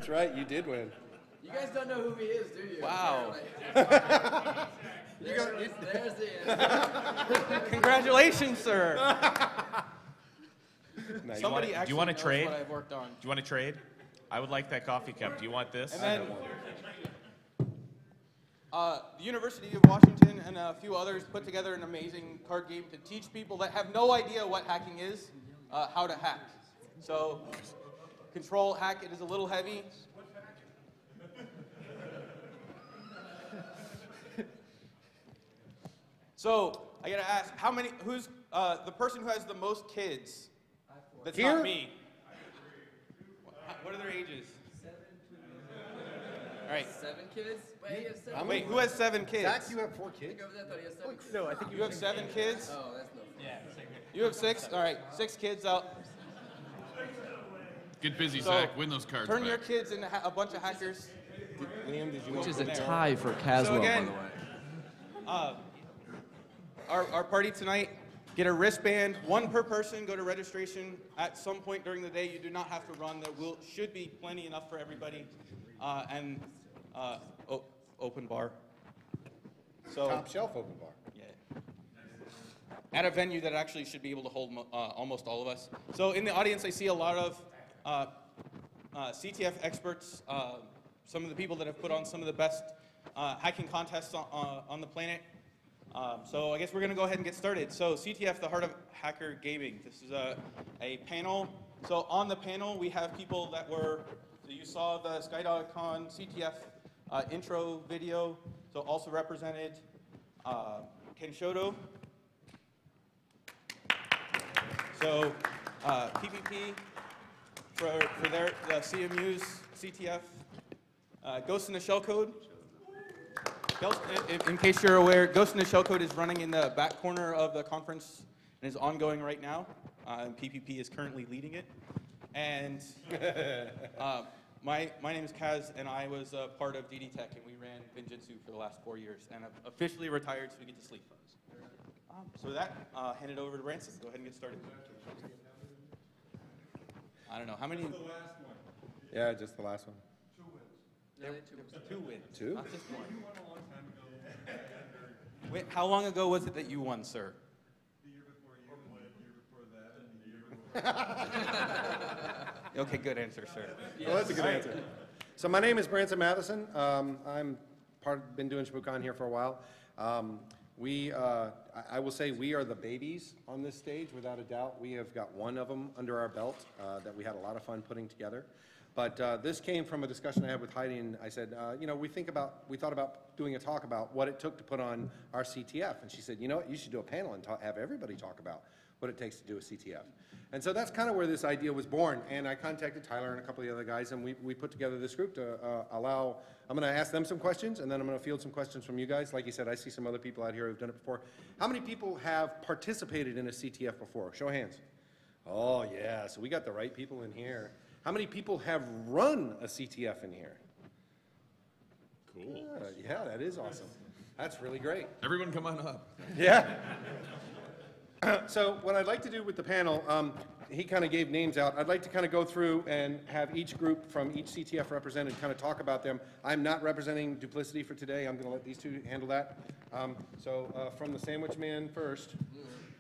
That's right, you did win. You guys don't know who he is, do you? Wow. There's the answer. Congratulations, sir. Nice. Somebody do you actually want to knows trade? what I've worked on. Do you want to trade? I would like that coffee cup. Do you want this? And then, the University of Washington and a few others put together an amazing card game to teach people that have no idea what hacking is, how to hack. So, control hack, it is a little heavy. So, I gotta ask, who's the person who has the most kids? That's Here? not me. What are their ages? All right. 7 kids? Wait, he has 7. Wait, who has 7 kids? Zach, you have 4 kids? I thought he has 7 kids. No, I think You have 7 kids? Oh, that's no fun. Yeah, You have 6? All right, 6 kids out. Get busy, So, Zach. Win those cards Turn back. your kids into a bunch of hackers. Liam, did you Which is open a there? tie for Caswell, So again, by the way. Our party tonight, get a wristband, 1 per person, go to registration. At some point during the day, you do not have to run. There should be plenty enough for everybody. Open bar. So, Top shelf open bar. yeah. At a venue that actually should be able to hold almost all of us. So in the audience, I see a lot of CTF experts, some of the people that have put on some of the best hacking contests on the planet. So I guess we're going to go ahead and get started. So CTF, the Heart of Hacker Gaming. This is a panel. So on the panel, we have people that were, so you saw the SkyDogCon CTF intro video. So also represented Kenshoto. So PPP for the CMU's CTF. Ghost in the Shellcode. In case you're aware, Ghost in the Shellcode is running in the back corner of the conference and is ongoing right now. PPP is currently leading it. And my name is Kaz, and I was part of DD Tech, and we ran Vinjitsu for the last 4 years, and I've officially retired, so we get to sleep. So with that, hand it over to Branson. Go ahead and get started. I don't know, how many? The last one. Yeah, just the last one. 2 wins. There was 2 wins. 2? Not just 1. You won a long time ago. Wait, how long ago was it that you won, sir? The year before you, and the year before that, and the year before Okay, good answer, sir. Well, that's a good answer. So my name is Branson Matheson. I'm been doing Shmoocon here for a while. I will say we are the babies on this stage, without a doubt. We have got 1 of them under our belt that we had a lot of fun putting together. But this came from a discussion I had with Heidi, and I said, you know, we thought about doing a talk about what it took to put on our CTF. And she said, you know what, you should do a panel and have everybody talk about what it takes to do a CTF. And so that's kind of where this idea was born. And I contacted Tyler and a couple of the other guys, and we put together this group to I'm going to ask them some questions, and then I'm going to field some questions from you guys. Like you said, I see some other people out here who've done it before. How many people have participated in a CTF before? Show of hands. Oh, yeah, so we got the right people in here. How many people have run a CTF in here? Cool. Yeah, that is awesome. That's really great. Everyone come on up. Yeah. So what I'd like to do with the panel, he kind of gave names out. I'd like to kind of go through and have each group from each CTF represented kind of talk about them. I'm not representing Duplicity for today. I'm going to let these 2 handle that. From the Sandwich Man first.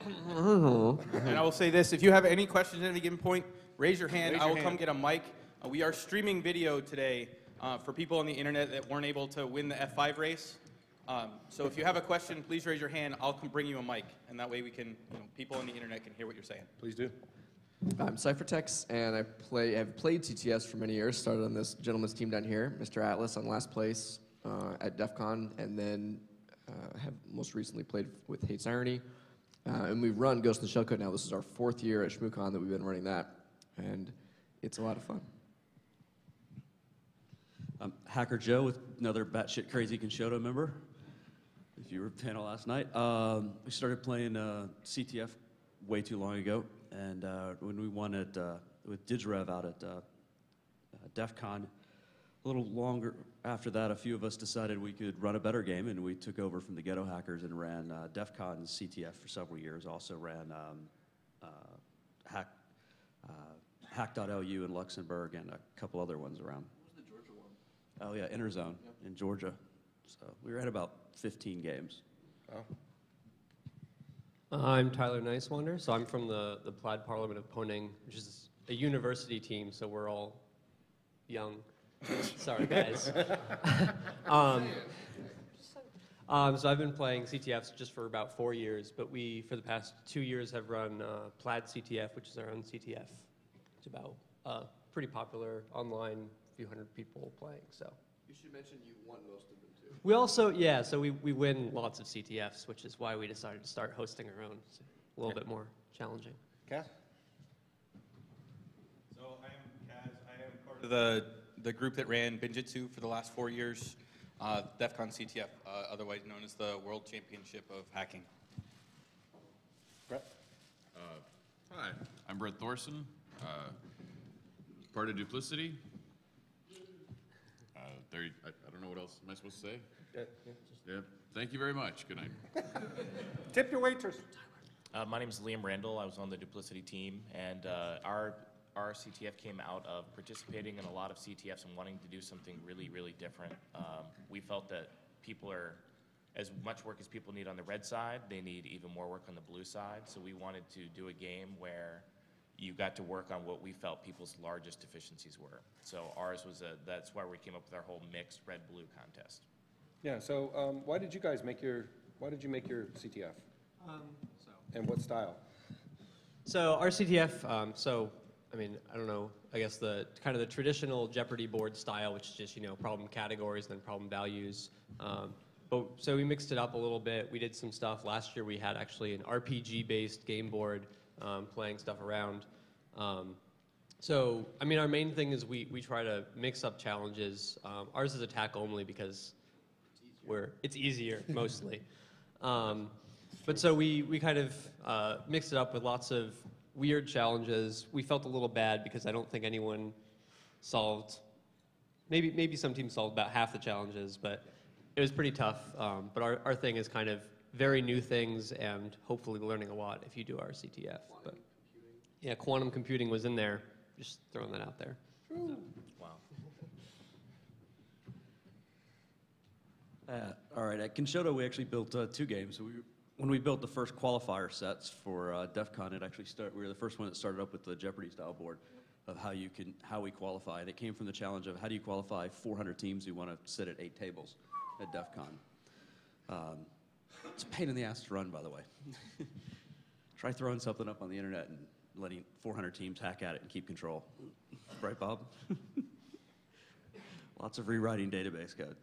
And I will say this, if you have any questions at any given point, raise your hand. I will come get a mic. We are streaming video today for people on the internet that weren't able to win the F5 race. So if you have a question, please raise your hand. I'll come bring you a mic, and that way we can, people on the internet can hear what you're saying. Please do. I'm Cyphertex, and I've played CTS for many years. Started on this gentleman's team down here, Mr. Atlas, on last place at DEF CON, and then have most recently played with Hate's Irony. And we've run Ghost in the Shellcode now. This is our 4th year at Shmoocon that we've been running that, and it's a lot of fun. I'm Hacker Joe with another batshit crazy Kenshoto member. If you were at the panel last night, we started playing CTF way too long ago, and when we won it with DigRev out at DEF CON, a little longer after that, a few of us decided we could run a better game, and we took over from the Ghetto Hackers and ran DEF CON CTF for several years. Also ran Hack.lu in Luxembourg and a couple other ones around. What was the Oh yeah, Interzone in Georgia. So we were at about 15 games. Oh. I'm Tyler Nicewander, so I'm from the Plaid Parliament of Poning, which is a university team, so we're all young. Sorry, guys. So I've been playing CTFs just for about 4 years, but we, for the past 2 years, have run Plaid CTF, which is our own CTF. It's about pretty popular online, a few hundred people playing, so. You should mention you won most of them too. We also, yeah, so we win lots of CTFs, which is why we decided to start hosting our own. It's a little bit more challenging. Cass? So I am Kaz. I am part of the group that ran Binjitsu for the last 4 years, DEF CON CTF, otherwise known as the World Championship of Hacking. Brett? Hi, I'm Brett Thorson, part of Duplicity. I don't know what else am I supposed to say? Yeah. Thank you very much. Good night. Tip your waitress. My name is Liam Randall. I was on the Duplicity team, and our CTF came out of participating in a lot of CTFs and wanting to do something really, really different. We felt that people are, as much work as people need on the red side, they need even more work on the blue side. So we wanted to do a game where you got to work on what we felt people's largest deficiencies were. So ours was that's why we came up with our whole mixed red-blue contest. Yeah, so why did you make your CTF? And what style? So our CTF, I mean, I don't know, I guess the kind of the traditional Jeopardy board style, which is just, problem categories and then problem values. So we mixed it up a little bit. We did some stuff. Last year we had actually an RPG-based game board playing stuff around. So, I mean, our main thing is we try to mix up challenges. Ours is attack only because it's easier, mostly. But so we kind of mixed it up with lots of weird challenges. We felt a little bad because I don't think anyone solved, maybe some teams solved about half the challenges, but it was pretty tough. But our thing is kind of very new things and hopefully learning a lot if you do our CTF. But yeah, quantum computing was in there. Just throwing that out there. Wow. All right, at Kinshota we actually built 2 games. So when we built the first qualifier sets for DEF CON, we were the first one that started up with the Jeopardy style board of how we qualify. And it came from the challenge of how do you qualify 400 teams who want to sit at 8 tables at DEF CON. It's a pain in the ass to run, by the way. Try throwing something up on the internet and letting 400 teams hack at it and keep control. Right, Bob? Lots of rewriting database code.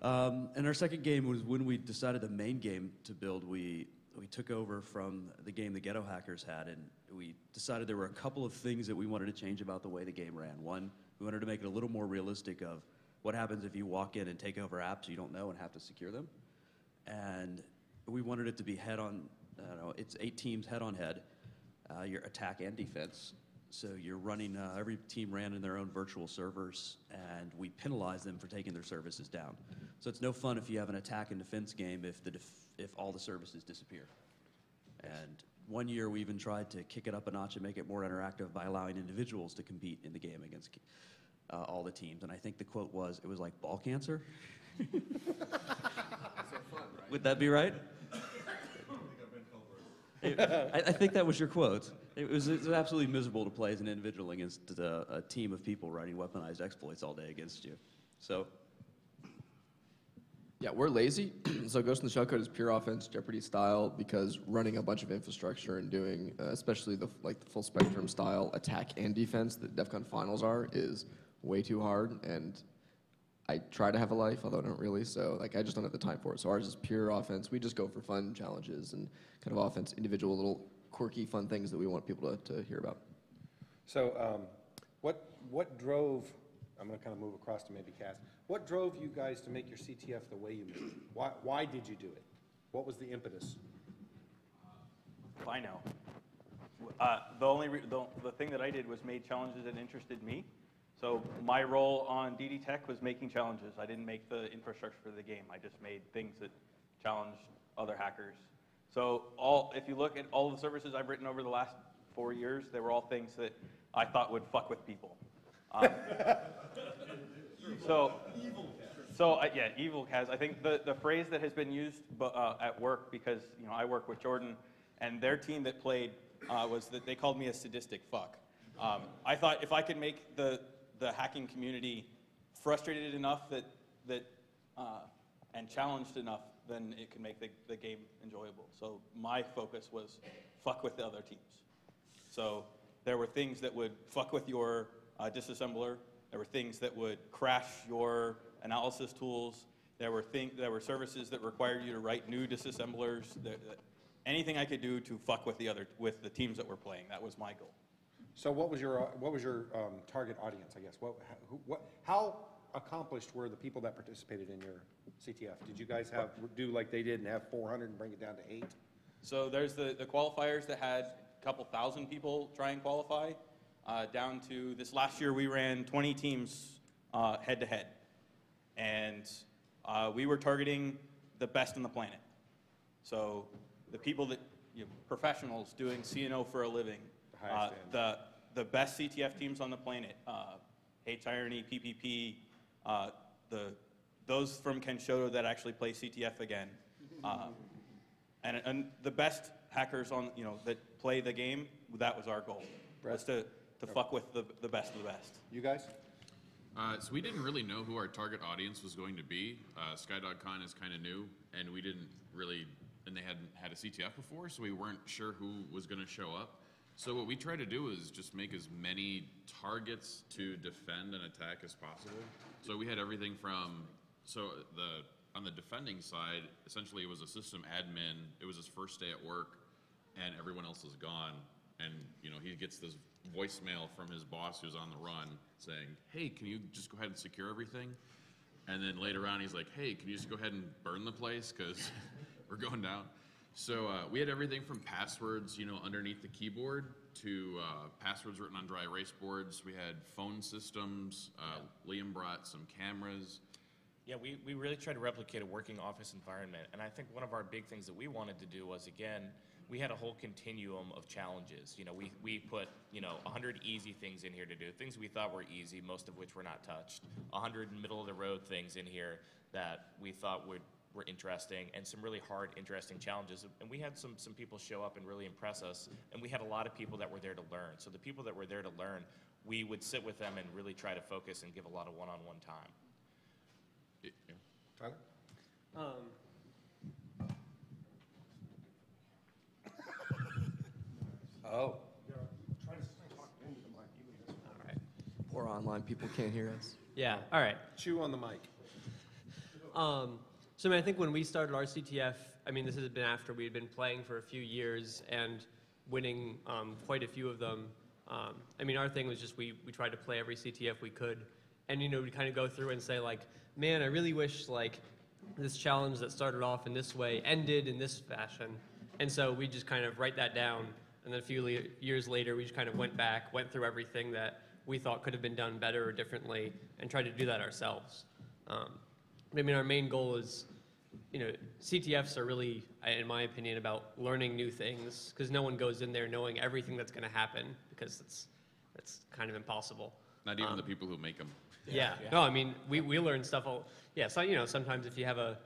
And our second game was when we decided the main game to build, we took over from the game the Ghetto Hackers had, and we decided there were a couple of things that we wanted to change about the way the game ran. One, we wanted to make it a little more realistic of what happens if you walk in and take over apps you don't know and have to secure them. And we wanted it to be it's 8 teams head-on-head, your attack and defense. So you're running, every team ran in their own virtual servers, and we penalize them for taking their services down. So it's no fun if you have an attack and defense game if all the services disappear. And one year we even tried to kick it up a notch and make it more interactive by allowing individuals to compete in the game against all the teams. And I think the quote was, it was like ball cancer. Would that be right? I think that was your quote. It was absolutely miserable to play as an individual against a team of people writing weaponized exploits all day against you. So, yeah, we're lazy. So Ghost in the Shell code is pure offense, Jeopardy style, because running a bunch of infrastructure and doing, especially the full spectrum style attack and defense that DEF CON finals are, is way too hard. And I try to have a life, although I don't really. So I just don't have the time for it. So ours is pure offense. We just go for fun challenges and kind of offense, individual little quirky, fun things that we want people to hear about. So what drove, I'm going to kind of move across to maybe Cass, what drove you guys to make your CTF the way you made it? Why did you do it? What was the impetus? I know. The thing that I did was made challenges that interested me. So my role on DD Tech was making challenges. I didn't make the infrastructure for the game. I just made things that challenged other hackers. So if you look at all the services I've written over the last 4 years, they were all things that I thought would fuck with people. Yeah, evil Kaz. I think the phrase that has been used at work, because I work with Jordan, and their team that played was that they called me a sadistic fuck. I thought if I could make the hacking community frustrated enough and challenged enough, then it could make the game enjoyable. So my focus was fuck with the other teams. So there were things that would fuck with your disassembler. There were things that would crash your analysis tools. There were services that required you to write new disassemblers. Anything I could do to fuck with the teams that were playing. That was my goal. So what was your target audience, I guess? How accomplished were the people that participated in your CTF? Did you guys do like they did and have 400 and bring it down to 8? So there's the qualifiers that had a couple thousand people try and qualify, down to this last year we ran 20 teams head-to-head. And we were targeting the best on the planet. So the people that, professionals doing CNO for a living, the best CTF teams on the planet, H-Irony, PPP, those from Kenshoto that actually play CTF again, and the best hackers that play the game. That was our goal, was to fuck with the best of the best. You guys? So we didn't really know who our target audience was going to be. SkyDogCon is kind of new, and we didn't really, and they hadn't had a CTF before, so we weren't sure who was going to show up. So what we tried to do is just make as many targets to defend and attack as possible. So we had everything from, on the defending side, essentially it was a system admin. It was his first day at work, and everyone else is gone. And he gets this voicemail from his boss who's on the run saying, hey, can you just go ahead and secure everything? And then later on he's like, hey, can you just go ahead and burn the place because we're going down? So we had everything from passwords, underneath the keyboard to passwords written on dry erase boards. We had phone systems. Liam brought some cameras. Yeah, we really tried to replicate a working office environment. And I think one of our big things that we wanted to do was, again, we had a whole continuum of challenges. We put 100 easy things in here to do, things we thought were easy, most of which were not touched. 100 middle of the road things in here that we thought were interesting, and some really hard, interesting challenges. And we had some people show up and really impress us, and we had a lot of people that were there to learn. So the people that were there to learn, we would sit with them and really try to focus and give a lot of one-on-one time. Yeah. Tyler? Oh. All right. Poor online people can't hear us. Yeah, all right. Chew on the mic. So I think when we started our CTF, this has been after we had been playing for a few years and winning quite a few of them. Our thing was just we tried to play every CTF we could, and we'd kind of go through and say like, man, I really wish like this challenge that started off in this way ended in this fashion. And so we just kind of write that down, and then a few years later we just kind of went through everything that we thought could have been done better or differently, and tried to do that ourselves. Our main goal is, CTFs are really, in my opinion, about learning new things, because no one goes in there knowing everything that's going to happen, because it's kind of impossible. Not even the people who make them. Yeah. No, we learn stuff. So, sometimes if you have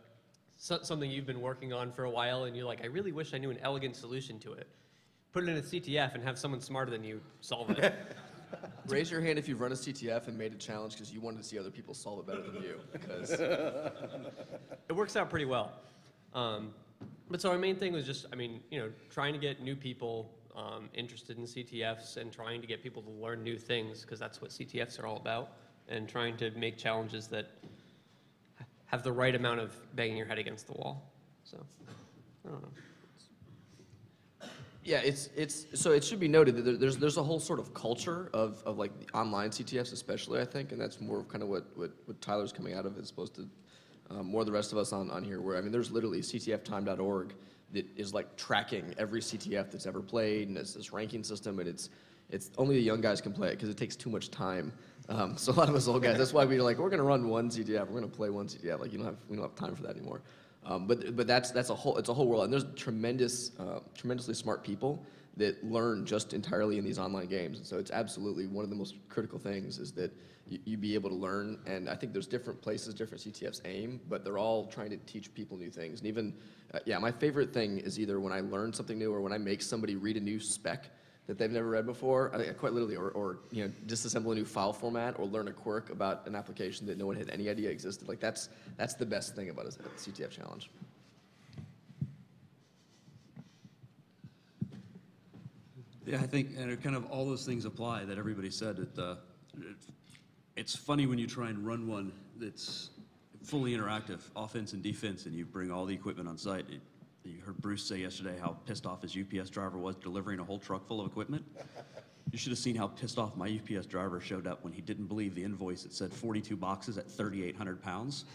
something you've been working on for a while and you're like, I really wish I knew an elegant solution to it, put it in a CTF and have someone smarter than you solve it. Raise your hand if you've run a CTF and made a challenge because you wanted to see other people solve it better than you. Because it works out pretty well. But so our main thing was just, trying to get new people interested in CTFs and trying to get people to learn new things, because that's what CTFs are all about, and trying to make challenges that have the right amount of banging your head against the wall. So, I don't know. yeah, so it should be noted that there's a whole sort of culture of like the online CTFs especially, I think, and that's more of kind of what Tyler's coming out of as opposed to more of the rest of us on here, where there's literally ctftime.org that is like tracking every CTF that's ever played, and it's this ranking system, and it's only the young guys can play it because it takes too much time. So a lot of us old guys, that's why we're like, we're going to run one CTF, we're going to play one CTF. Like we don't have time for that anymore. But that's a whole world, and there's tremendously smart people that learn just entirely in these online games. And so it's absolutely one of the most critical things is that you be able to learn. And I think there's different places, different CTFs aim, but they're all trying to teach people new things. And even, my favorite thing is either when I learn something new or when I make somebody read a new spec that they've never read before, quite literally, or disassemble a new file format or learn a quirk about an application that no one had any idea existed. Like that's the best thing about a CTF challenge. Yeah, I think, and it kind of all those things apply that everybody said. It's funny when you try and run one that's fully interactive, offense and defense, and you bring all the equipment on site. You heard Bruce say yesterday how pissed off his UPS driver was delivering a whole truck full of equipment. You should have seen how pissed off my UPS driver showed up when he didn't believe the invoice that said 42 boxes at 3,800 pounds.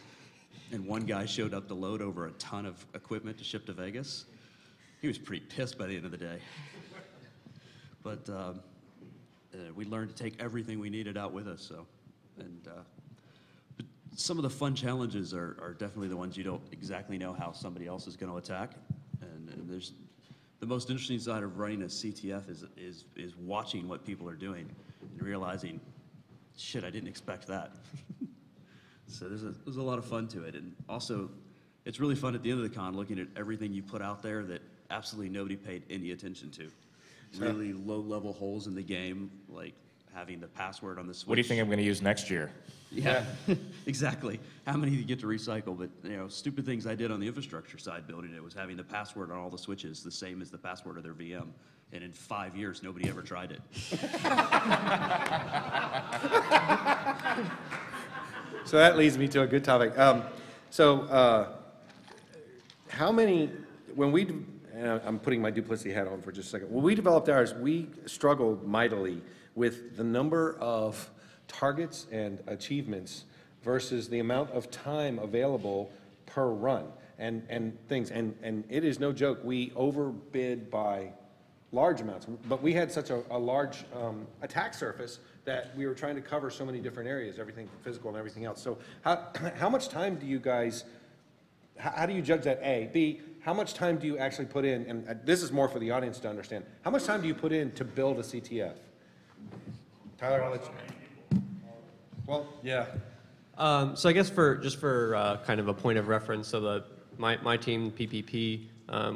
And one guy showed up to load over a ton of equipment to ship to Vegas. He was pretty pissed by the end of the day. But we learned to take everything we needed out with us. So, but some of the fun challenges are definitely the ones you don't exactly know how somebody else is going to attack. And there's the most interesting side of running a CTF is watching what people are doing and realizing, shit, I didn't expect that. So there's a lot of fun to it. And also, it's really fun at the end of the con looking at everything you put out there that absolutely nobody paid any attention to. Really low-level holes in the game, like having the password on the switch. What do you think I'm going to use next year? Yeah, exactly. How many do you get to recycle? But stupid things I did on the infrastructure side building it was having the password on all the switches the same as the password of their VM. And in 5 years, nobody ever tried it. So that leads me to a good topic. How many, and I'm putting my duplicity hat on for just a second. When we developed ours, we struggled mightily with the number of targets and achievements versus the amount of time available per run and things. And it is no joke, we overbid by large amounts, but we had such a large attack surface that we were trying to cover so many different areas, everything from physical and everything else. So how much time do you guys, how do you judge that, A? B, how much time do you actually put in, and this is more for the audience to understand, how much time do you put in to build a CTF? Tyler, I'll let you. Well, yeah. So I guess for kind of a point of reference, so my team, PPP,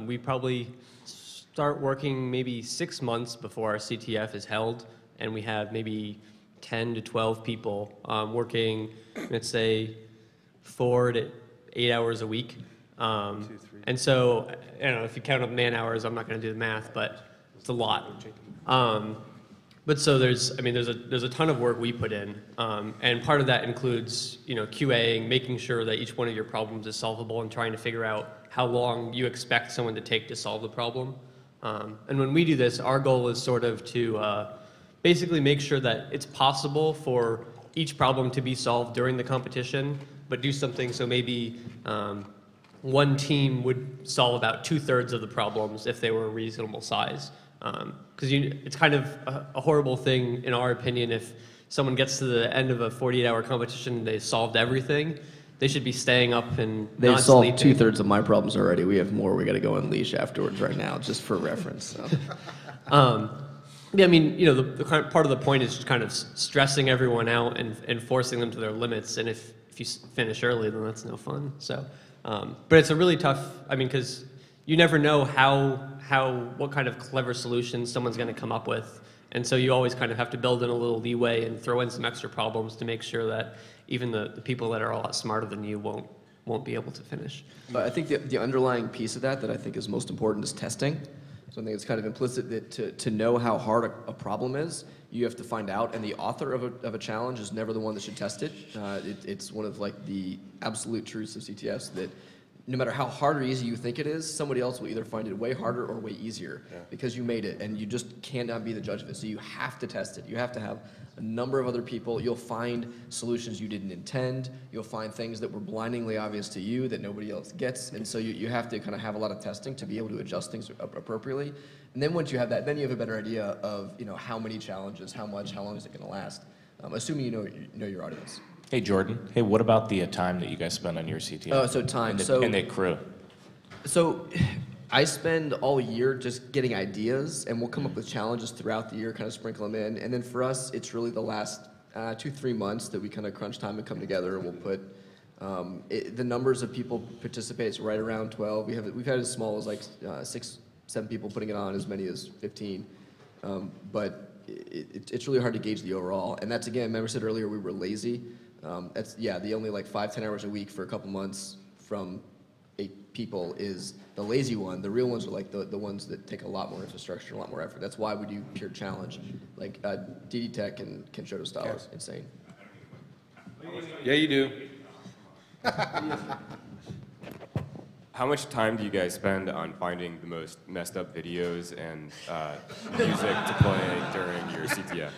we probably start working maybe 6 months before our CTF is held, and we have maybe 10 to 12 people working, let's say, 4 to 8 hours a week. And so, if you count up man hours, I'm not going to do the math, but it's a lot. But so there's a ton of work we put in, and part of that includes, QAing, making sure that each one of your problems is solvable and trying to figure out how long you expect someone to take to solve the problem. And when we do this, our goal is sort of to basically make sure that it's possible for each problem to be solved during the competition, but do something so maybe one team would solve about 2/3 of the problems if they were a reasonable size. Because it's kind of a horrible thing, in our opinion, if someone gets to the end of a 48-hour competition and they solved everything, they should be staying up and They've not solved sleeping. 2/3 of my problems already. We have more we got to go unleash afterwards right now, just for reference. So. Yeah, I mean, the kind of part of the point is just kind of stressing everyone out and forcing them to their limits. And if you finish early, then that's no fun. So, but it's a really tough, because you never know what kind of clever solutions someone's going to come up with. And so you always kind of have to build in a little leeway and throw in some extra problems to make sure that even the people that are a lot smarter than you won't be able to finish. But I think the underlying piece of that I think is most important is testing. So I think it's kind of implicit that to know how hard a problem is, you have to find out, and the author of a challenge is never the one that should test it. It's one of the absolute truths of CTFs that no matter how hard or easy you think it is, somebody else will either find it way harder or way easier because you made it, and you just cannot be the judge of it. So you have to test it. You have to have a number of other people. You'll find solutions you didn't intend. You'll find things that were blindingly obvious to you that nobody else gets, and so you have to kind of have a lot of testing to be able to adjust things appropriately. And then once you have that, then you have a better idea of how many challenges, how much, how long is it going to last, assuming you know your audience. Hey, Jordan. Hey, what about the time that you guys spend on your CTF? So time. And the crew. So I spend all year just getting ideas, and we'll come up with challenges throughout the year, kind of sprinkle them in. And then for us, it's really the last 2-3 months that we kind of crunch time and come together, and we'll put the numbers of people participate is right around 12. We've had as small as like 6-7 people putting it on, as many as 15. But it's really hard to gauge the overall. And that's, again, remember I said earlier we were lazy. That's, yeah, the only like 5-10 hours a week for a couple months from 8 people is the lazy one. The real ones are like the ones that take a lot more infrastructure, a lot more effort. That's why we do pure challenge. Like DD Tech and Kenshoto style is insane. Yeah, you do. How much time do you guys spend on finding the most messed up videos and music to play during your CTF?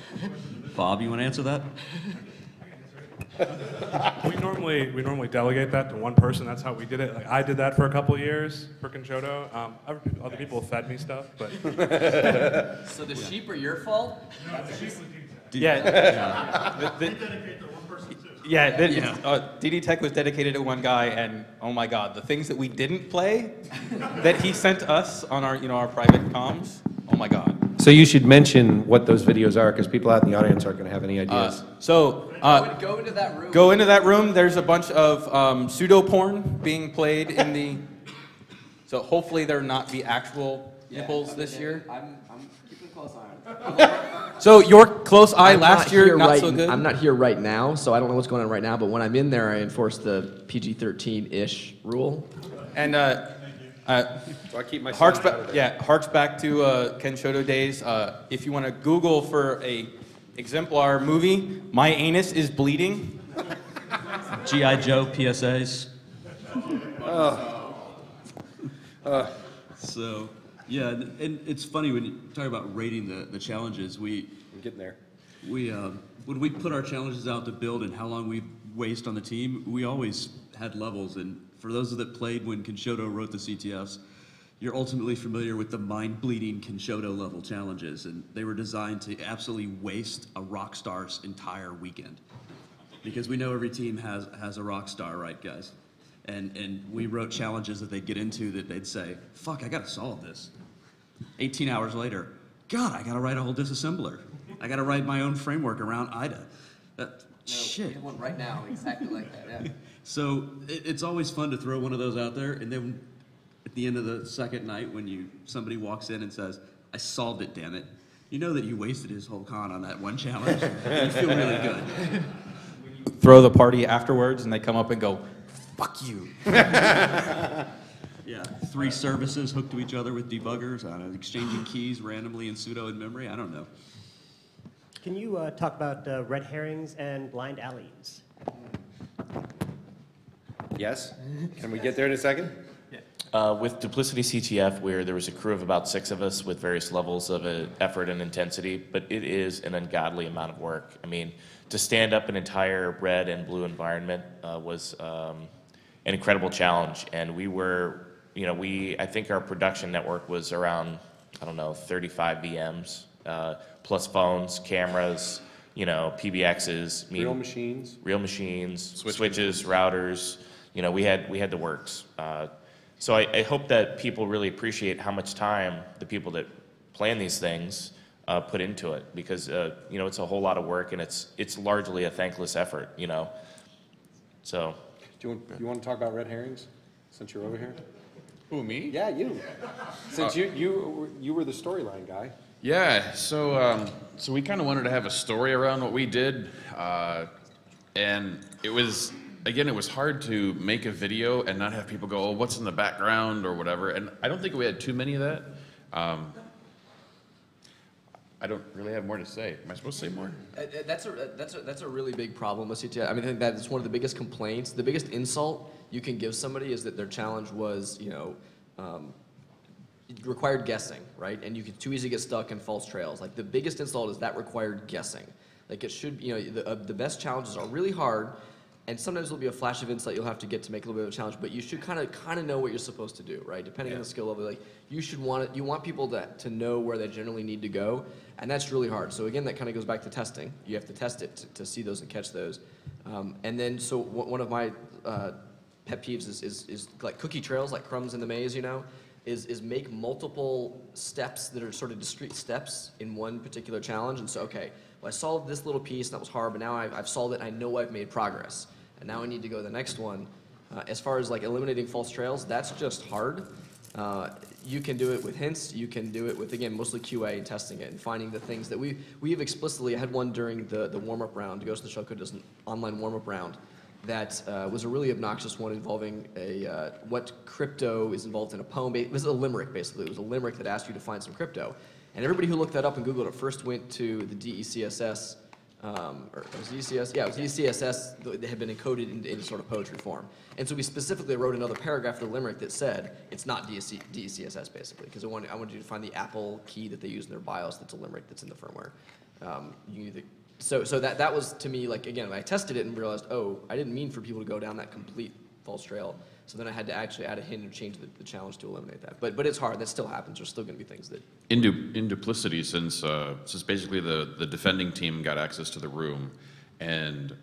Bob, you want to answer that? We normally delegate that to one person. That's how we did it. Like I did that for a couple of years for Kenshoto. Other people have fed me stuff, but So the sheep are your fault? Yeah. we dedicate to one person too. Yeah, DD Tech was dedicated to one guy, and oh my God, the things that we didn't play that he sent us on our, our private comms. Oh my God. So you should mention what those videos are, because people out in the audience aren't going to have any ideas. Go into that room. Go into that room. There's a bunch of pseudo porn being played in the. So hopefully there not be actual nipples this year. I'm keeping a close eye on it. So your close eye I'm last year, not so good? I'm not here right now, so I don't know what's going on right now, but when I'm in there, I enforce the PG-13-ish rule. And So I keep my harks back to Kenshoto days. If you want to Google for a exemplar movie, My Anus is Bleeding. G.I. Joe PSAs. So, yeah, and it's funny when you talk about rating the challenges. I'm getting there. When we put our challenges out to build and how long we waste on the team, we always had levels. And for those that played when Kenshoto wrote the CTFs, you're ultimately familiar with the mind-bleeding Kenshoto level challenges, and they were designed to absolutely waste a rock star's entire weekend. Because we know every team has a rock star, right, guys? And we wrote challenges that they'd get into that they'd say, fuck, I gotta solve this. 18 hours later, God, I gotta write a whole disassembler. I gotta write my own framework around IDA. Shit. We have one right now, exactly like that, yeah. So it's always fun to throw one of those out there, and then at the end of the second night, when somebody walks in and says, I solved it, damn it, you know that you wasted his whole con on that one challenge, and you feel really good. Throw the party afterwards, and they come up and go, fuck you. Yeah, 3 services hooked to each other with debuggers, exchanging keys randomly in pseudo in memory, I don't know. Can you talk about red herrings and blind alleys? Yes? Can we get there in a second? With Duplicity CTF, where there was a crew of about 6 of us with various levels of effort and intensity, but it is an ungodly amount of work. I mean, to stand up an entire red and blue environment was an incredible challenge, and we were, I think our production network was around, 35 VMs, plus phones, cameras, PBXs. Real machines. Switches, routers. We had the works. So I hope that people really appreciate how much time the people that plan these things put into it, because it's a whole lot of work, and it's largely a thankless effort. So. Do you want to talk about red herrings, since you're over here? Who, me? Yeah, you. Since you were the storyline guy. Yeah, so we kind of wanted to have a story around what we did, and it was hard to make a video and not have people go, oh, what's in the background or whatever, and I don't think we had too many of that. I don't really have more to say. Am I supposed to say more? That's a really big problem with CTF. I mean, I think that is one of the biggest complaints. The biggest insult you can give somebody is that their challenge was, it required guessing, right? And you can too easily get stuck in false trails. Like, the biggest insult is that required guessing. Like, it should, the best challenges are really hard, and sometimes there'll be a flash of insight you'll have to get to make a little bit of a challenge, but you should kind of know what you're supposed to do, right? Depending on the skill level, like, you want people to know where they generally need to go, and that's really hard. So again, that kind of goes back to testing. You have to test it to see those and catch those. And then, so one of my pet peeves is like cookie trails, like crumbs in the maze, is make multiple steps that are sort of discrete steps in one particular challenge. And so, okay, well, I solved this little piece, and that was hard, but now I've solved it, and I know I've made progress. And now I need to go to the next one. As far as like eliminating false trails, that's just hard. You can do it with hints. You can do it with, again, mostly QA and testing it and finding the things that we have explicitly. I had one during the warm-up round. Ghost of the Shell Code does an online warm-up round that was a really obnoxious one involving what crypto is involved in a poem. It was a limerick, basically. It was a limerick that asked you to find some crypto. And everybody who looked that up and Googled it first went to the DECSS, or was it ECS? Yeah, it was ECSS that had been encoded into sort of poetry form. And so we specifically wrote another paragraph of the limerick that said it's not DECSS, basically, because I wanted you to find the Apple key that they use in their BIOS that's a limerick that's in the firmware. So that was, to me, like, again, I tested it and realized, oh, I didn't mean for people to go down that complete false trail. So then I had to actually add a hint and change the challenge to eliminate that. But it's hard. That still happens. There's still going to be things that... In duplicity, since basically the defending team got access to the room, and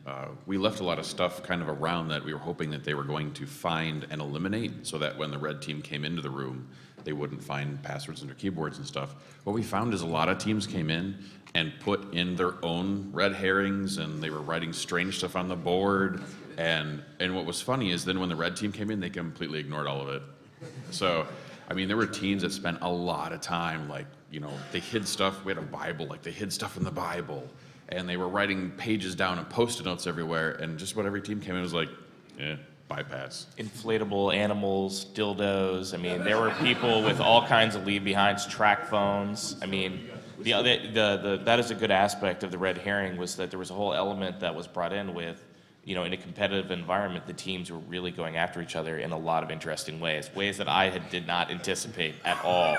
we left a lot of stuff kind of around that we were hoping that they were going to find and eliminate, so that when the red team came into the room, they wouldn't find passwords in their keyboards and stuff. What we found is a lot of teams came in and put in their own red herrings, and they were writing strange stuff on the board. And what was funny is then when the red team came in, they completely ignored all of it. So, I mean, there were teams that spent a lot of time, like, you know, they hid stuff. We had a Bible, like they hid stuff in the Bible. And they were writing pages down and Post-it notes everywhere. And just what every team came in was like, bypass. Inflatable animals, dildos. I mean, there were people with all kinds of leave-behinds, track phones. I mean, that is a good aspect of the red herring, was that there was a whole element that was brought in with, you know, in a competitive environment, the teams were really going after each other in a lot of interesting ways that I did not anticipate at all.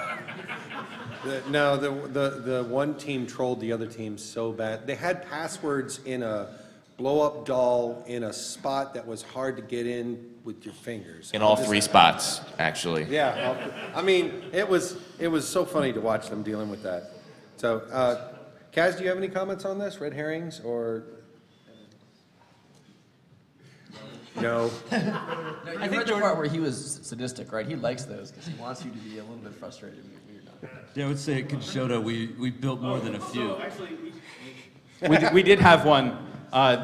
The one team trolled the other team so bad. They had passwords in a blow-up doll in a spot that was hard to get in with your fingers. In all three spots, actually. Yeah, I mean, it was so funny to watch them dealing with that. So, Kaz, do you have any comments on this? Red herrings or... No. I think the part where he was sadistic, right? He likes those because he wants you to be a little bit frustrated when you're not. Yeah, I would say at Conchoda, we built more than a few. We did have one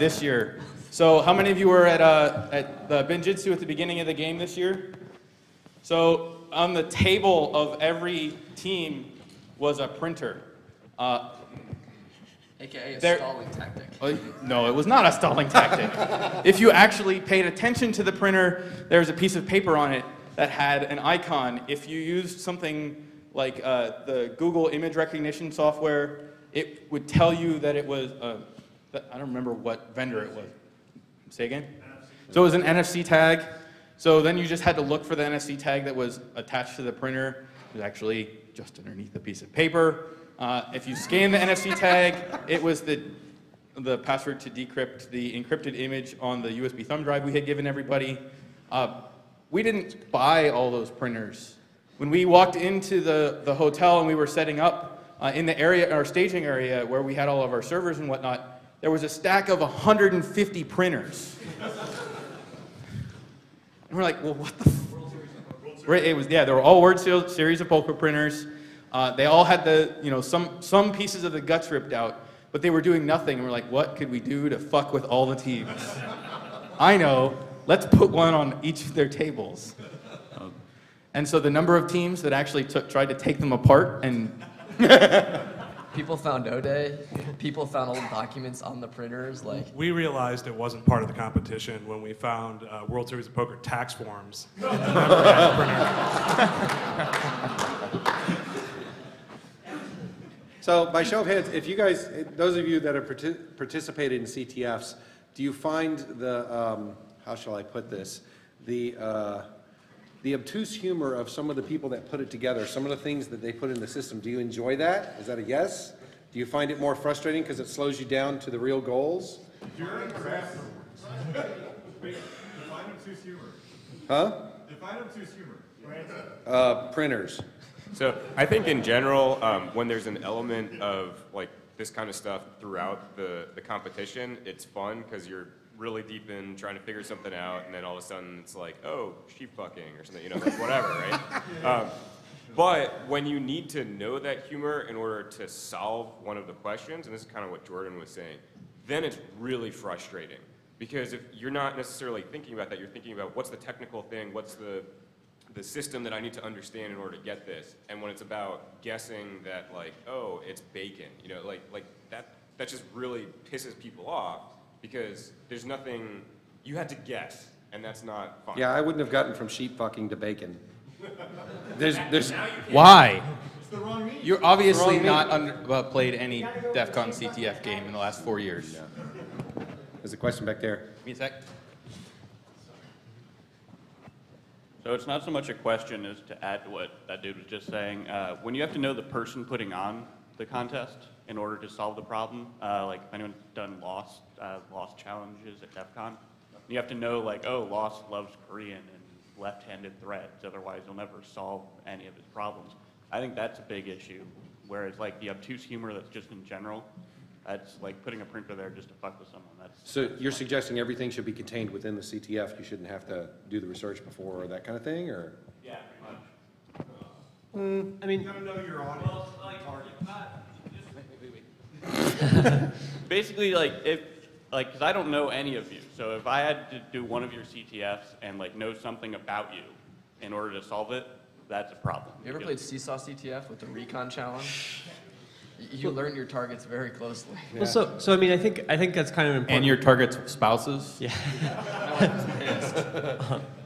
this year. So how many of you were at the Benjitsu at the beginning of the game this year? So on the table of every team was a printer. AKA a stalling tactic. No, it was not a stalling tactic. If you actually paid attention to the printer, there was a piece of paper on it that had an icon. If you used something like the Google image recognition software, it would tell you that it was, I don't remember what vendor it was. Say again? So it was an NFC tag. So then you just had to look for the NFC tag that was attached to the printer. It was actually just underneath the piece of paper. If you scan the NFC tag, it was the password to decrypt the encrypted image on the USB thumb drive we had given everybody. We didn't buy all those printers. When we walked into the hotel and we were setting up in the area, our staging area where we had all of our servers and whatnot, there was a stack of 150 printers. And we're like, well, what the It was, yeah, they were all Word series of poker printers. They all had some pieces of the guts ripped out, but they were doing nothing. And we're like, what could we do to fuck with all the teams? I know, let's put one on each of their tables. And so the number of teams that actually tried to take them apart and... People found O-Day. People found old documents on the printers. We realized it wasn't part of the competition when we found World Series of Poker tax forms. So by show of hands, if you guys, those of you that have participated in CTFs, do you find the, how shall I put this, the obtuse humor of some of the people that put it together, some of the things that they put in the system, do you enjoy that? Is that a yes? Do you find it more frustrating because it slows you down to the real goals? During press, define obtuse humor. Huh? Define obtuse humor. Printers. So I think in general, when there's an element of like this kind of stuff throughout the competition, it's fun because you're really deep in trying to figure something out, and then all of a sudden it's like, oh, sheep fucking or something, you know, like whatever, right? But when you need to know that humor in order to solve one of the questions, and this is kind of what Jordan was saying, then it's really frustrating. Because if you're not necessarily thinking about that, you're thinking about what's the technical thing, what's the system that I need to understand in order to get this. And when it's about guessing that, like, oh, it's bacon, you know, like that just really pisses people off because there's nothing, you had to guess, and that's not fun. Yeah, I wouldn't have gotten from sheep fucking to bacon. There's Why? It's the wrong meat. You're obviously not played any DEF CON CTF game in the last 4 years. There's a question back there. Give me a sec. So it's not so much a question as to add to what that dude was just saying. When you have to know the person putting on the contest in order to solve the problem, like if anyone's done lost challenges at DEF CON, you have to know like, oh, Lost loves Korean and left-handed threads, otherwise you'll never solve any of his problems. I think that's a big issue, whereas like the obtuse humor that's just in general, that's like putting a printer there just to fuck with someone. So you're suggesting everything should be contained within the CTF? You shouldn't have to do the research before or that kind of thing, or? Yeah, pretty much. I mean, You gotta know your audience. Basically, like because I don't know any of you, so if I had to do one of your CTFs and like know something about you in order to solve it, that's a problem. You ever played Seesaw CTF with the recon challenge? You learn your targets very closely. Yeah. Well, so I mean, I think that's kind of important. And your target's spouses? Yeah.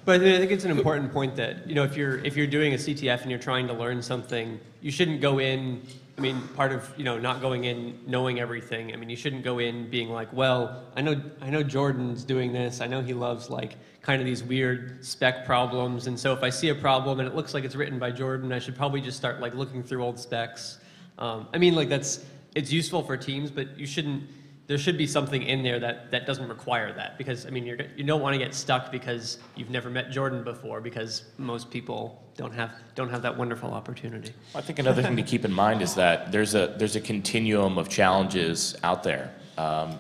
But I think it's an important point that, you know, if you're doing a CTF and you're trying to learn something, you shouldn't go in. I mean, part of, you know, not going in knowing everything. I mean, you shouldn't go in being like, well, I know Jordan's doing this. I know he loves like kind of these weird spec problems, and so if I see a problem and it looks like it's written by Jordan, I should probably just start like looking through old specs. I mean, like it's useful for teams, but you shouldn't. There should be something in there that doesn't require that, because I mean you don't want to get stuck because you've never met Jordan before, because most people don't have that wonderful opportunity. I think another thing to keep in mind is that there's a continuum of challenges out there,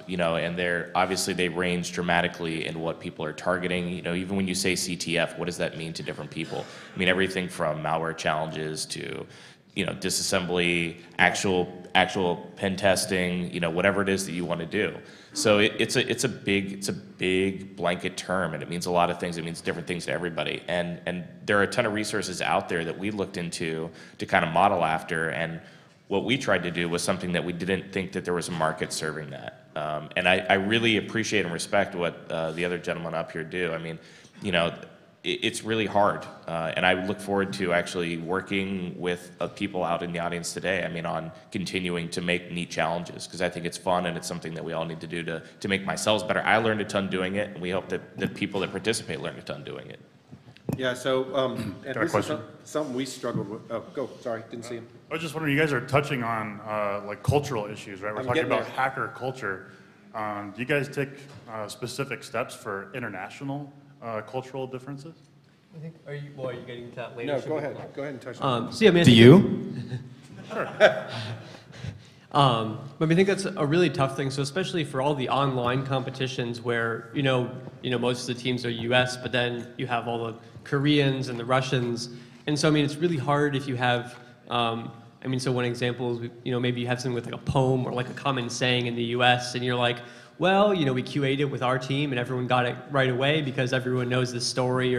you know, and obviously they range dramatically in what people are targeting. You know, even when you say CTF, what does that mean to different people? I mean, everything from malware challenges to, you know, disassembly, actual pen testing, you know, whatever it is that you want to do. So it's a big blanket term, and it means a lot of things. It means different things to everybody. And there are a ton of resources out there that we looked into to kind of model after. And what we tried to do was something that we didn't think that there was a market serving that. And I really appreciate and respect what the other gentlemen up here do. I mean, you know, it's really hard, and I look forward to actually working with people out in the audience today, I mean, on continuing to make neat challenges, because I think it's fun and it's something that we all need to do to make ourselves better. I learned a ton doing it, and we hope that the people that participate learn a ton doing it. Yeah, so and this is something we struggled with. Oh, go, sorry, didn't see him. I was just wondering, you guys are touching on like cultural issues, right? We're talking about hacker culture. Do you guys take specific steps for international cultural differences? I think, are you getting to that later? No, go ahead and touch on so yeah, I mean, do you? Sure. But I think that's a really tough thing. So especially for all the online competitions where, you know, most of the teams are US, but then you have all the Koreans and the Russians. And so, I mean, it's really hard if you have, I mean, so one example is, you know, maybe you have something with like a poem or like a common saying in the US, and you're like, well, you know, we QA'd it with our team and everyone got it right away because everyone knows the story,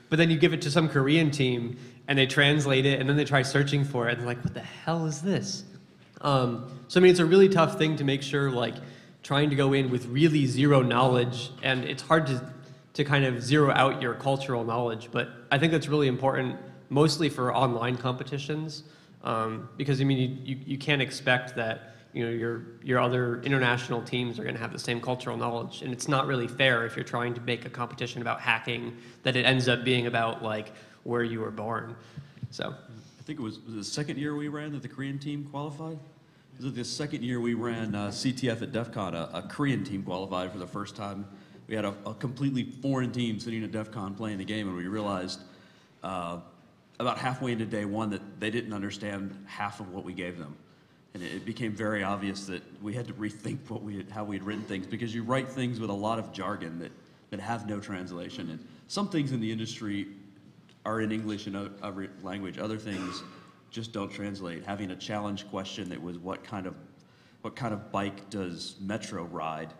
but then you give it to some Korean team and they translate it and then they try searching for it and they're like, what the hell is this? So I mean, it's a really tough thing to make sure, like, trying to go in with really zero knowledge, and it's hard to kind of zero out your cultural knowledge, but I think that's really important, mostly for online competitions, because I mean, you can't expect that, you know, your other international teams are going to have the same cultural knowledge, and it's not really fair if you're trying to make a competition about hacking that it ends up being about like where you were born. So I think it was the second year we ran that the Korean team qualified. Was it the second year we ran CTF at DEF CON? A Korean team qualified for the first time. We had a completely foreign team sitting at DEF CON playing the game, and we realized about halfway into day one that they didn't understand half of what we gave them. And it became very obvious that we had to rethink how we had written things, because you write things with a lot of jargon that have no translation. And some things in the industry are in English and other language. Other things just don't translate. Having a challenge question that was what kind of bike does Metro ride?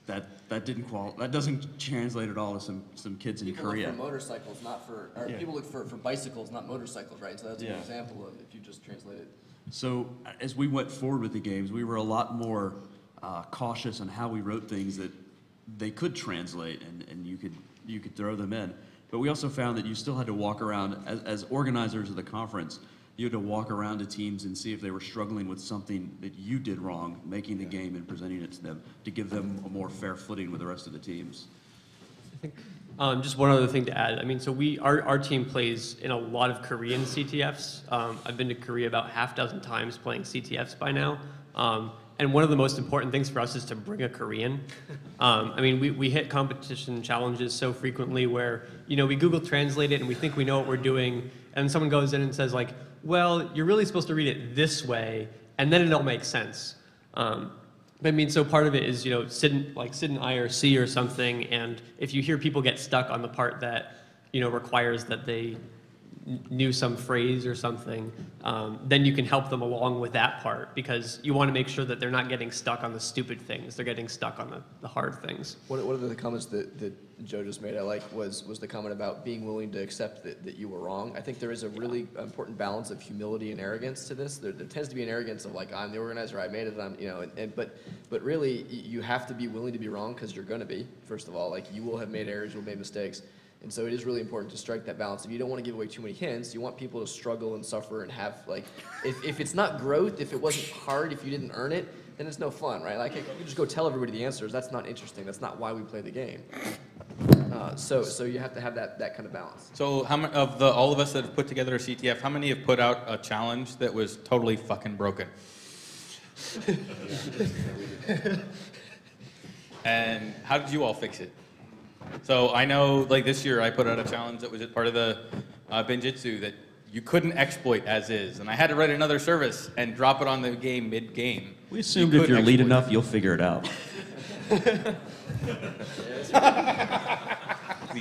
That doesn't translate at all to some kids in Korea. People look for motorcycles, not for, or Yeah. people look for bicycles, not motorcycles, right? So that's Yeah. an example of if you just translate it. So as we went forward with the games, we were a lot more cautious on how we wrote things that they could translate and you could throw them in. But we also found that you still had to walk around, as organizers of the conference, you had to walk around to teams and see if they were struggling with something that you did wrong, making the game and presenting it to them, to give them a more fair footing with the rest of the teams. I think just one other thing to add. I mean, so our team plays in a lot of Korean CTFs. I've been to Korea about half dozen times playing CTFs by now. And one of the most important things for us is to bring a Korean. I mean, we hit competition challenges so frequently where, we Google Translate it and we think we know what we're doing, and someone goes in and says like, well, you're really supposed to read it this way, and then it'll make sense. I mean, so part of it is, sit in IRC or something, and if you hear people get stuck on the part that, requires that they knew some phrase or something, then you can help them along with that part, because you want to make sure that they're not getting stuck on the stupid things, they're getting stuck on the hard things. One of the comments that Joe just made I like was the comment about being willing to accept that you were wrong. I think there is a really important balance of humility and arrogance to this. There tends to be an arrogance of like, I'm the organizer, I made it, but really you have to be willing to be wrong, because you're going to be, first of all. Like, you will have made errors, you'll have made mistakes. And so it is really important to strike that balance. If you don't want to give away too many hints, you want people to struggle and suffer and have, like, if it's not growth, if it wasn't hard, if you didn't earn it, then it's no fun, right? Like, if you just go tell everybody the answers, that's not interesting. That's not why we play the game. So you have to have that kind of balance. So how many of all of us that have put together a CTF, how many have put out a challenge that was totally fucking broken? And how did you all fix it? So I know, like, this year I put out a challenge that was part of the Benjitsu that you couldn't exploit as is, and I had to write another service and drop it on the game mid-game. We assumed if you're lead enough, you'll figure it out. The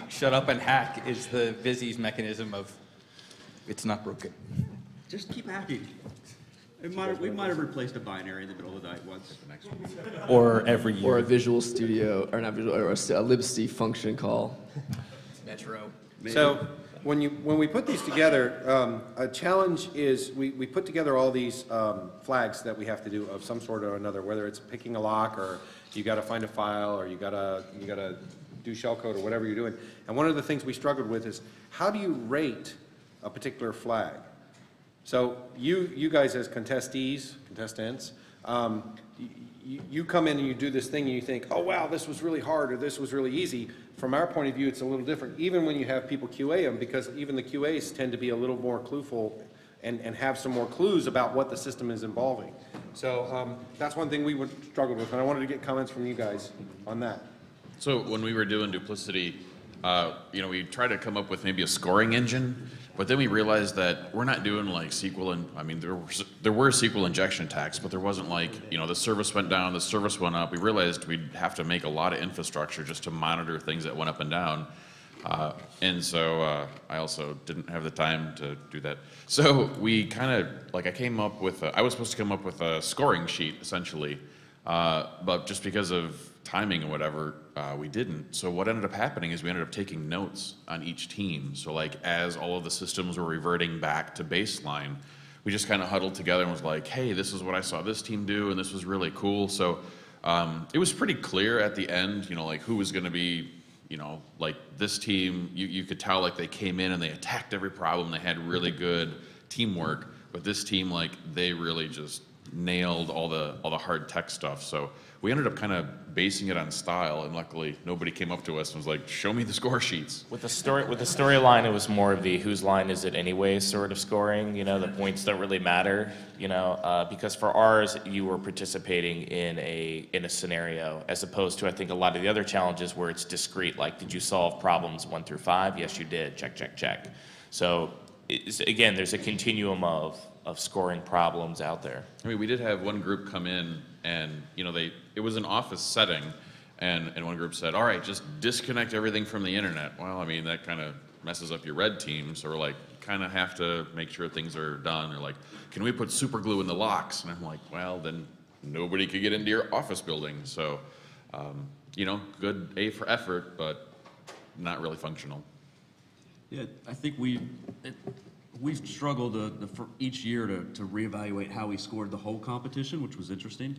shut up and hack is the Vizzy's mechanism of it's not broken. Just keep hacking. We might have replaced a binary in the middle of the night once. Or every year. Or a Visual Studio, or not Visual, or a libc function call. Metro. So when we put these together, a challenge is we put together all these flags that we have to do of some sort or another, whether it's picking a lock, or you got to find a file, or you got to do shellcode, or whatever you're doing. And one of the things we struggled with is, how do you rate a particular flag? So you guys as contestants, you come in and you do this thing and you think, oh wow, this was really hard, or this was really easy. From our point of view, it's a little different, even when you have people QA them, because even the QAs tend to be a little more clueful and have some more clues about what the system is involving. So that's one thing we would struggle with, and I wanted to get comments from you guys on that. So when we were doing Duplicity, we tried to come up with maybe a scoring engine, but then we realized that we're not doing like SQL, and I mean there were SQL injection attacks, but there wasn't like, the service went down, the service went up. We realized we'd have to make a lot of infrastructure just to monitor things that went up and down. And so I also didn't have the time to do that. So we kind of, I was supposed to come up with a scoring sheet essentially, but just because of timing and whatever, we didn't. So what ended up happening is we ended up taking notes on each team. So like, as all of the systems were reverting back to baseline, we just kind of huddled together and was like, hey, this is what I saw this team do, and this was really cool. So it was pretty clear at the end, like who was going to be, like this team, you could tell like they came in and they attacked every problem. They had really good teamwork, but this team, like, they really just nailed all the hard tech stuff. So we ended up kind of basing it on style, and luckily nobody came up to us and was like, show me the score sheets. With the storyline, it was more of the whose line is it anyway sort of scoring. The points don't really matter. Because for ours, you were participating in a scenario, as opposed to, I think, a lot of the other challenges where it's discrete. Like, did you solve problems 1 through 5? Yes, you did. Check, check, check. So again, there's a continuum of scoring problems out there. I mean, we did have one group come in, and it was an office setting, and one group said, "All right, just disconnect everything from the internet." Well, I mean, that kind of messes up your red team, so we're like, kind of have to make sure things are done. Or like, can we put super glue in the locks? And I'm like, well, then nobody could get into your office building. So, good A for effort, but not really functional. Yeah, I think we've struggled for each year to reevaluate how we scored the whole competition, which was interesting.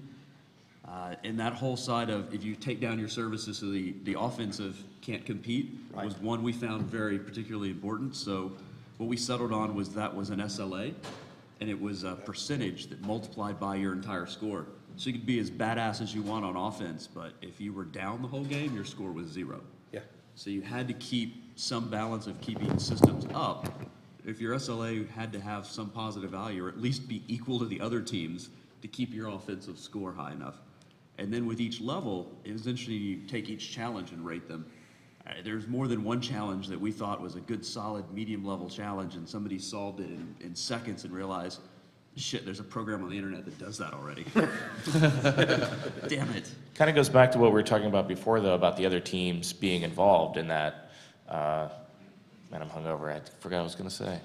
And that whole side of if you take down your services so the offensive can't compete was one we found very particularly important. So what we settled on was that was an SLA, and it was a percentage that multiplied by your entire score. So you could be as badass as you want on offense, but if you were down the whole game, your score was 0. Yeah. So you had to keep some balance of keeping systems up. If your SLA had to have some positive value, or at least be equal to the other teams to keep your offensive score high enough. And then with each level, it was interesting, you take each challenge and rate them. There's more than one challenge that we thought was a good, solid, medium-level challenge, and somebody solved it in seconds and realized, shit, there's a program on the internet that does that already. Damn it. Kind of goes back to what we were talking about before, though, about the other teams being involved in that. Man, I'm hungover. I forgot what I was going to say.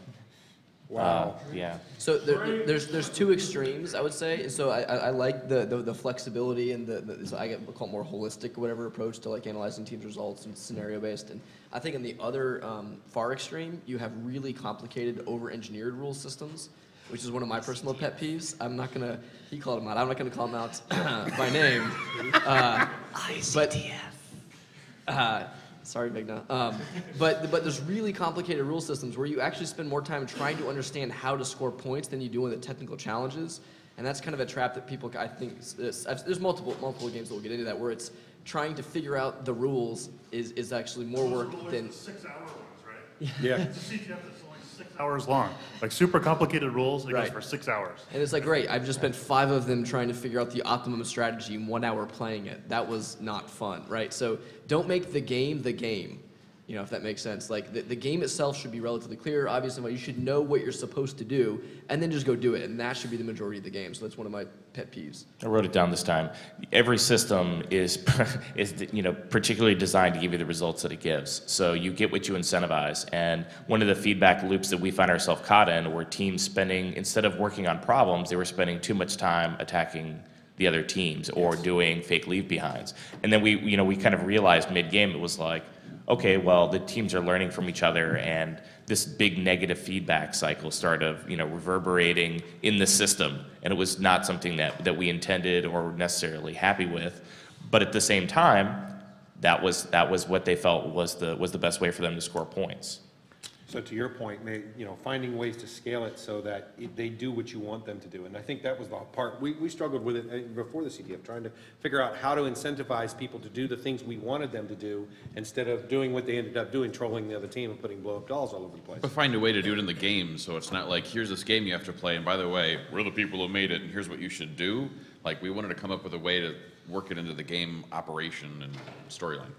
Wow. Yeah. So there's two extremes, I would say. So I like the flexibility and so I call it more holistic, whatever approach to like analyzing teams' results and scenario based. And I think in the other far extreme, you have really complicated, over-engineered rule systems, which is one of my personal pet peeves. I'm not gonna. He called him out. I'm not gonna call him out by name. ICTF. Sorry, Vigna. But there's really complicated rule systems where you actually spend more time trying to understand how to score points than you do in the technical challenges, and that's kind of a trap that people, I think, there's multiple games that will get into that where it's trying to figure out the rules is actually more work than. 6-hour ones, right? Yeah. It's a CTF that's only 6 hours long. Like super complicated rules, it goes for 6 hours. And it's like, great, I've just spent 5 of them trying to figure out the optimum strategy in 1 hour playing it. That was not fun, right? So don't make the game, if that makes sense. Like, the game itself should be relatively clear, obviously, but you should know what you're supposed to do, and then just go do it, and that should be the majority of the game. So that's one of my pet peeves. I wrote it down this time. Every system is particularly designed to give you the results that it gives. So you get what you incentivize. And one of the feedback loops that we find ourselves caught in were teams spending, instead of working on problems, they were spending too much time attacking the other teams or doing fake leave behinds. And then we kind of realized mid-game it was like, okay, well, the teams are learning from each other, and this big negative feedback cycle started reverberating in the system, and it was not something that we intended or were necessarily happy with. But at the same time, that was what they felt was the best way for them to score points. So to your point, finding ways to scale it so that they do what you want them to do. And I think that was the part, we struggled with it before the CTF, trying to figure out how to incentivize people to do the things we wanted them to do instead of doing what they ended up doing, trolling the other team and putting blow-up dolls all over the place. But find a way to do it in the game, so it's not like, here's this game you have to play, and by the way, we're the people who made it, and here's what you should do. Like, we wanted to come up with a way to work it into the game operation and storyline.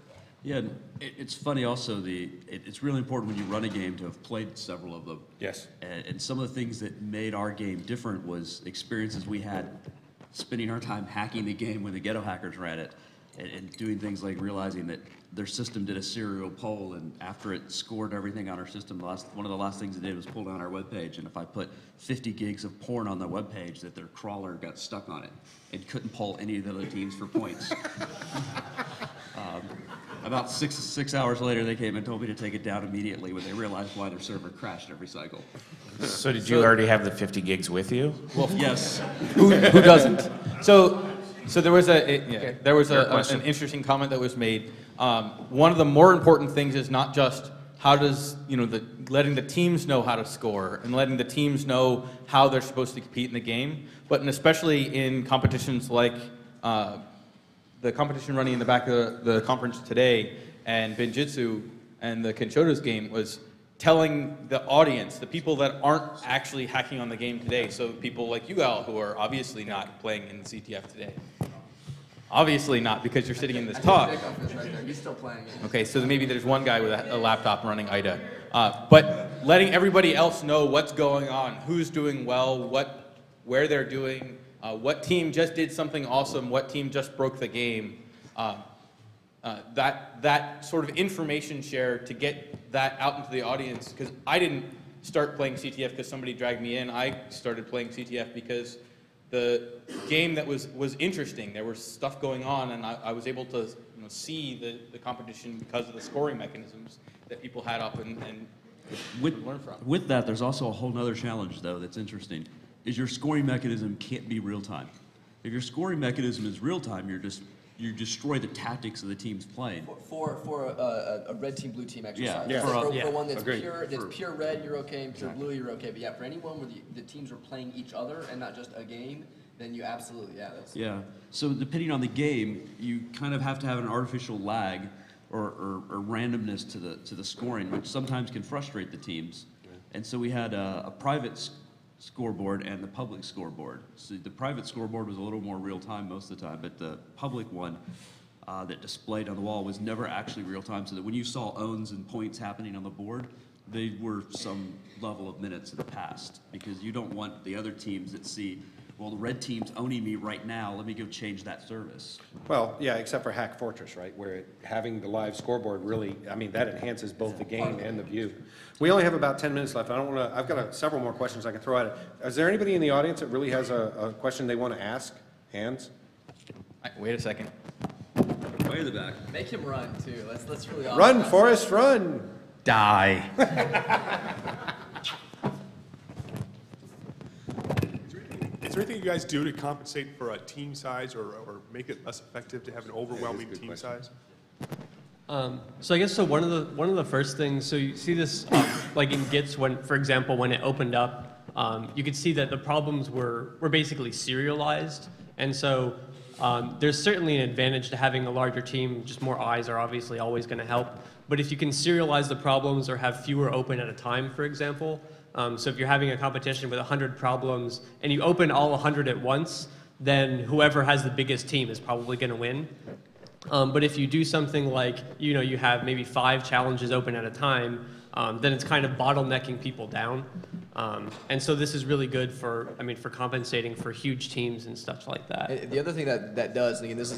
Yeah, it's funny also, it's really important when you run a game to have played several of them. Yes. And some of the things that made our game different was experiences we had spending our time hacking the game when the ghetto hackers ran it, and doing things like realizing that their system did a serial poll, and after it scored everything on our system, one of the last things it did was pull down our webpage, and if I put 50 gigs of porn on the webpage, that their crawler got stuck on it and couldn't poll any of the other teams for points. About six hours later, they came and told me to take it down immediately when they realized why their server crashed every cycle. So did you already have the 50 gigs with you? Well, yes. Who doesn't? So there was an interesting comment that was made. One of the more important things is not just how does letting the teams know how to score and letting the teams know how they're supposed to compete in the game, but especially in competitions like the competition running in the back of the conference today, and Benjitsu and the Kenshoto's game was telling the audience, the people that aren't actually hacking on the game today, so people like you all who are obviously not playing in CTF today. Obviously not, because you're sitting in this talk. He's still playing it. Okay, so maybe there's one guy with a laptop running IDA. But letting everybody else know what's going on, who's doing well, where they're doing, what team just did something awesome, what team just broke the game. That sort of information share to get that out into the audience, because I didn't start playing CTF because somebody dragged me in. I started playing CTF because the game that was interesting. There was stuff going on, and I was able to see the competition because of the scoring mechanisms that people had up and learn from. With that, there's also a whole other challenge, though, that's interesting, is your scoring mechanism can't be real time. If your scoring mechanism is real time, you destroy the tactics of the teams playing. For a red team, blue team exercise. Yeah. For one that's Agreed. pure red, you're okay, and pure blue, you're okay. But yeah, for anyone where the teams are playing each other and not just a game, then you absolutely, that's... Yeah, so depending on the game, you kind of have to have an artificial lag or randomness to the scoring, which sometimes can frustrate the teams. And so we had a private scoreboard and the public scoreboard. So the private scoreboard was a little more real time most of the time, but the public one that displayed on the wall was never actually real time, so that when you saw owns and points happening on the board, they were some level of minutes in the past, because you don't want the other teams that see, well, the red team's owning me right now, let me go change that service. Well, yeah, except for Hack Fortress, right, where having the live scoreboard really, I mean, that enhances both the game and the view. We only have about 10 minutes left. I don't want to, I've got several more questions I can throw at it. Is there anybody in the audience that really has a question they want to ask? Hands? Wait a second. Way in the back. Make him run, too. Let's really... Run, Forrest, run! Die. Is there anything you guys do to compensate for a team size or make it less effective to have an overwhelming team size? So I guess one of the first things, so you see this like in GITS when, for example, when it opened up, you could see that the problems were basically serialized, and so there's certainly an advantage to having a larger team. Just more eyes are obviously always going to help. But if you can serialize the problems or have fewer open at a time, for example, so if you're having a competition with 100 problems and you open all 100 at once, then whoever has the biggest team is probably going to win. But if you do something like, you have maybe 5 challenges open at a time, then it's kind of bottlenecking people down. And so this is really good for compensating for huge teams and stuff like that. The other thing that does, and again, this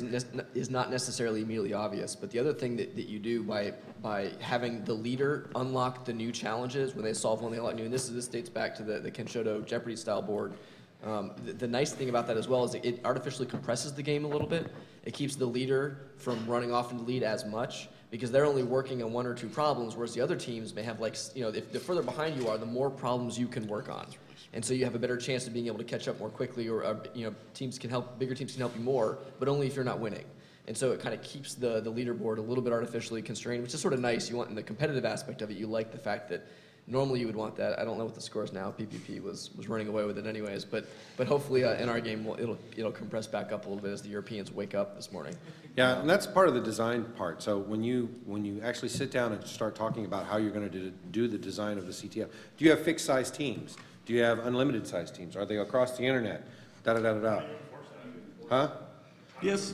is not necessarily immediately obvious, but the other thing that you do by having the leader unlock the new challenges when they solve one they unlock new, and this dates back to the Kenshoto Jeopardy style board. The nice thing about that as well is it artificially compresses the game a little bit. It keeps the leader from running off into the lead as much, because they're only working on 1 or 2 problems, whereas the other teams may have, like, if the further behind you are, the more problems you can work on. And so you have a better chance of being able to catch up more quickly, or bigger teams can help you more, but only if you're not winning. And so it kind of keeps the leaderboard a little bit artificially constrained, which is sort of nice. You want, in the competitive aspect of it, you like the fact that normally you would want that. I don't know what the score is now. PPP was running away with it anyways, but hopefully in our game it'll compress back up a little bit as the Europeans wake up this morning. Yeah, and that's part of the design part. So when you actually sit down and start talking about how you're going to do the design of the CTF, do you have fixed size teams? Do you have unlimited size teams? Are they across the internet? Da-da-da-da-da. Huh? Yes,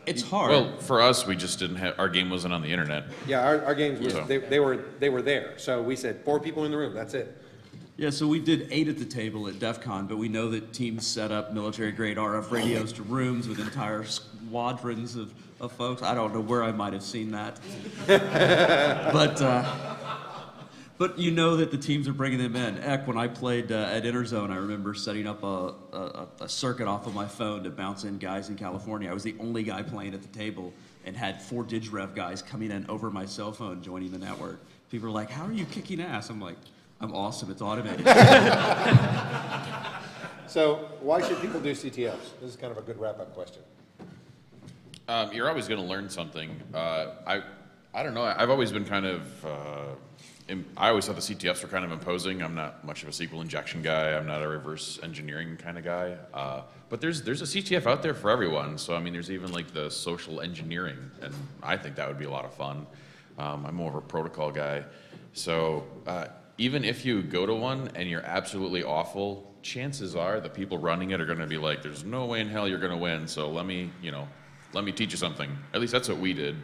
it's hard. Well, for us, we just didn't have, our game wasn't on the internet. Yeah, our games, So- they were there. So we said 4 people in the room, that's it. Yeah, so we did 8 at the table at DEF CON, but we know that teams set up military-grade RF radios to rooms with entire squadrons of folks. I don't know where I might have seen that. But you know that the teams are bringing them in. Heck, when I played at Interzone, I remember setting up a circuit off of my phone to bounce in guys in California. I was the only guy playing at the table and had 4 DigRev guys coming in over my cell phone joining the network. People were like, "How are you kicking ass?" I'm like, "I'm awesome, it's automated." So why should people do CTFs? This is kind of a good wrap-up question. You're always going to learn something. I don't know. I've always been kind of. I always thought the CTFs were kind of imposing. I'm not much of a SQL injection guy. I'm not a reverse engineering kind of guy. But there's a CTF out there for everyone. So I mean, there's even like the social engineering, and I think that would be a lot of fun. I'm more of a protocol guy. So even if you go to one and you're absolutely awful, chances are the people running it are going to be like, "There's no way in hell you're going to win. So let me, let me teach you something. At least that's what we did.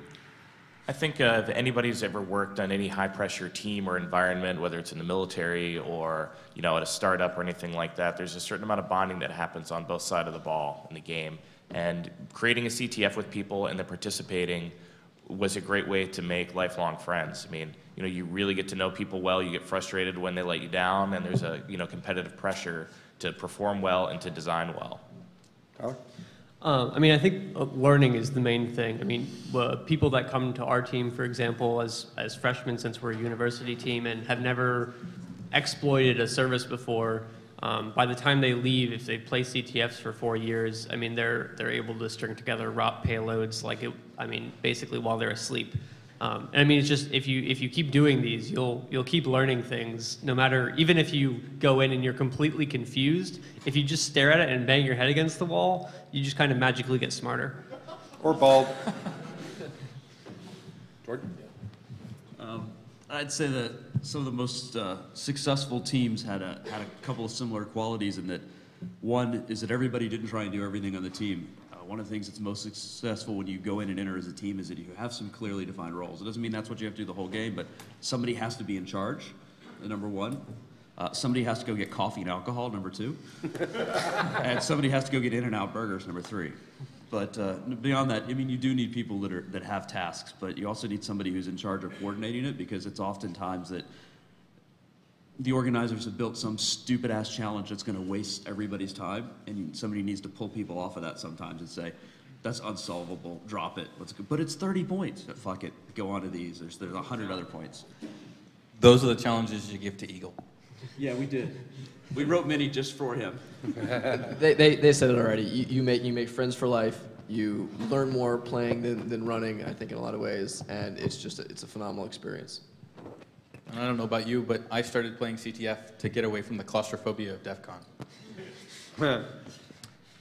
I think if anybody who's ever worked on any high-pressure team or environment, whether it's in the military or at a startup or anything like that, there's a certain amount of bonding that happens on both sides of the ball in the game. And creating a CTF with people and then participating was a great way to make lifelong friends. I mean, you really get to know people well. You get frustrated when they let you down, and there's a competitive pressure to perform well and to design well. I mean, I think learning is the main thing. I mean, people that come to our team, for example, as freshmen, since we're a university team and have never exploited a service before, by the time they leave, if they play CTFs for 4 years, I mean, they're able to string together ROP payloads basically while they're asleep. And I mean, it's just if you keep doing these, you'll keep learning things. No matter, even if you go in and you're completely confused, if you just stare at it and bang your head against the wall, you just kind of magically get smarter. Or bald. Jordan? I'd say that some of the most successful teams had a couple of similar qualities in that one is that everybody didn't try and do everything on the team. One of the things that's most successful when you go in and enter as a team is that you have some clearly defined roles. It doesn't mean that's what you have to do the whole game, but somebody has to be in charge, number one. Somebody has to go get coffee and alcohol, number two. And somebody has to go get In-N-Out burgers, number three. But beyond that, I mean, you do need people that have tasks, but you also need somebody who's in charge of coordinating it, because it's oftentimes that the organizers have built some stupid-ass challenge that's going to waste everybody's time, and somebody needs to pull people off of that sometimes and say, that's unsolvable, drop it. But it's 30 points. Fuck it, go on to these. There's 100 other points. Those are the challenges you give to Eagle. Yeah, we did. We wrote many just for him. They said it already. You make friends for life. You learn more playing than running, I think, in a lot of ways, and it's a phenomenal experience. I don't know about you, but I started playing CTF to get away from the claustrophobia of DEF CON.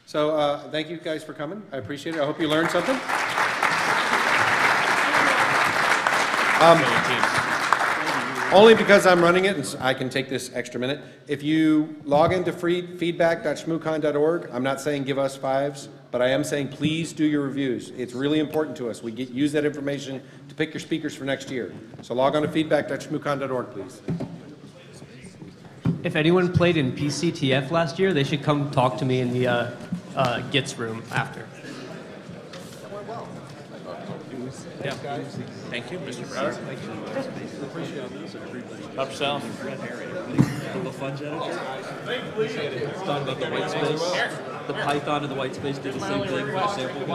So thank you guys for coming. I appreciate it. I hope you learned something. Only because I'm running it, and I can take this extra minute. If you log into feedback.shmoocon.org, I'm not saying give us 5s, but I am saying please do your reviews. It's really important to us. We use that information to pick your speakers for next year. So log on to feedback.shmoocon.org, please. If anyone played in PCTF last year, they should come talk to me in the GITS room after. Yeah. Thank you, Mr. Brown. Help yourself. Talking about the white space. The Python and the white space did the same thing for the sample.